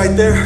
right there,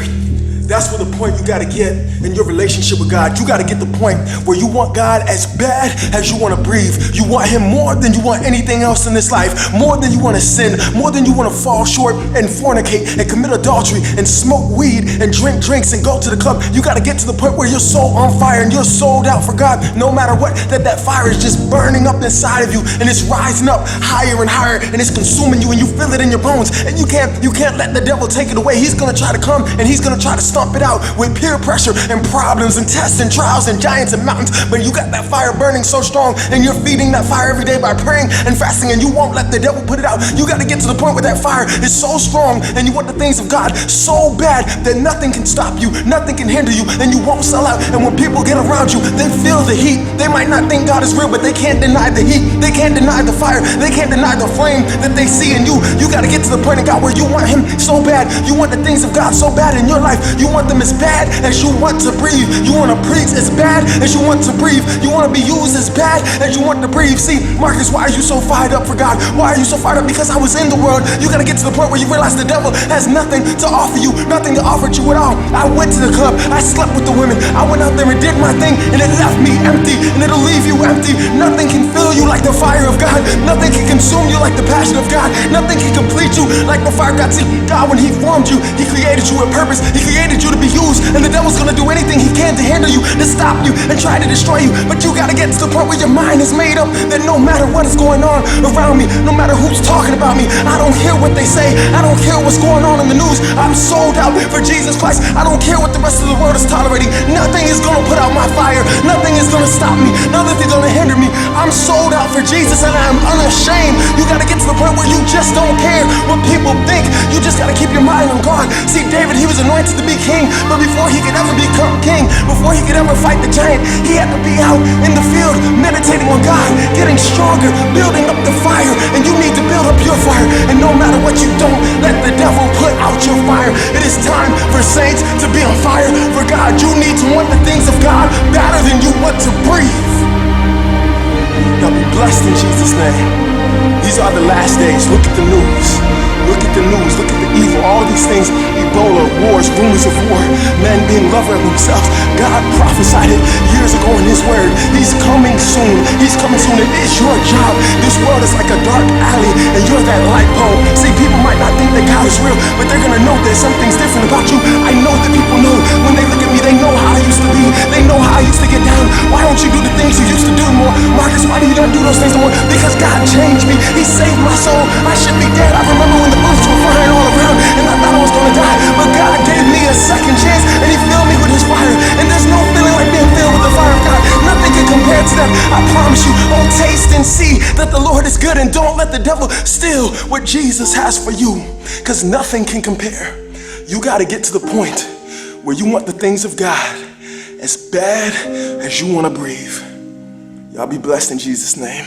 that's where the point you gotta get in your relationship with God. You gotta get the point where you want God as bad as you wanna breathe. You want Him more than you want anything else in this life, more than you wanna sin, more than you wanna fall short and fornicate and commit adultery and smoke weed and drink drinks and go to the club. You gotta get to the point where you're so on fire and you're sold out for God, no matter what, that fire is just burning up inside of you and it's rising up higher and higher and it's consuming you and you feel it in your bones and you can't let the devil take it away. He's gonna try to come and he's gonna try to stomp it out with peer pressure and problems and tests and trials and giants and mountains, but you got that fire burning so strong and you're feeding that fire every day by praying and fasting and you won't let the devil put it out. You got to get to the point where that fire is so strong and you want the things of God so bad that nothing can stop you, nothing can hinder you, and you won't sell out. And when people get around you, they feel the heat. They might not think God is real, but they can't deny the heat. They can't deny the fire. They can't deny the flame that they see in you. You got to get to the point in God where you want Him so bad. You want the things of God so bad in your life. You want them as bad as you want to breathe. You want to preach as bad as you want to breathe. You want to be used as bad as you want to breathe. See, Marcus, why are you so fired up for God? Why are you so fired up? Because I was in the world. You got to get to the point where you realize the devil has nothing to offer you, nothing to offer you at all. I went to the club. I slept with the women. I went out there and did my thing, and it left me empty, and it'll leave you empty. Nothing can fill you like the fire of God. Nothing can consume you like the passion of God. Nothing can complete you like the fire of God. See, God, when He formed you, He created you with purpose. He created you to be used, and the devil's gonna do anything he can to hinder you, to stop you, and try to destroy you. But you gotta get to the point where your mind is made up that no matter what is going on around me, no matter who's talking about me, I don't care what they say. I don't care what's going on in the news. I'm sold out for Jesus Christ. I don't care what the rest of the world is tolerating. Nothing is gonna put out my fire. Nothing is gonna stop me. Nothing's gonna hinder me. I'm sold out for Jesus and I'm unashamed. You gotta get to the point where you just don't care what people think. You just gotta keep your mind on God. See, David, he was anointed to be king, but before he could ever become king, before he could ever fight the giant, he had to be out in the field meditating on God, getting stronger, building up the fire. And you need to build up your fire. And no matter what you don't let the devil put out your fire. It is time for saints to be on fire for God. You need to want the things of God better than you want to breathe. Y'all be blessed in Jesus' name. These are the last days. Look at the news. Look at the news. Look at the evil. All these things. Ebola, wars, rumors of war, men being lovers of themselves. God prophesied it years ago in His word. He's coming soon. He's coming soon. It is your job. This world is like a dark alley, and you're that light pole. See, people might not think that God is real, but they're gonna know there's something's different about you. I know that people know when they look at me. They know how I used to be. They know how I used to get down. Why don't you do the things you used to do more? Marcus, why do you not do those things no more? Because God changed me. He saved my soul. I should be dead. I remember when the bullets were flying all around, and I thought I was gonna die. But God gave me a second chance, and He filled me with His fire. And there's no feeling like being filled with the fire of God. Nothing can compare to that. I promise you. Oh, taste and see that the Lord is good, and don't let the devil steal what Jesus has for you, because nothing can compare. You got to get to the point where you want the things of God as bad as you want to breathe. Y'all be blessed in Jesus' name.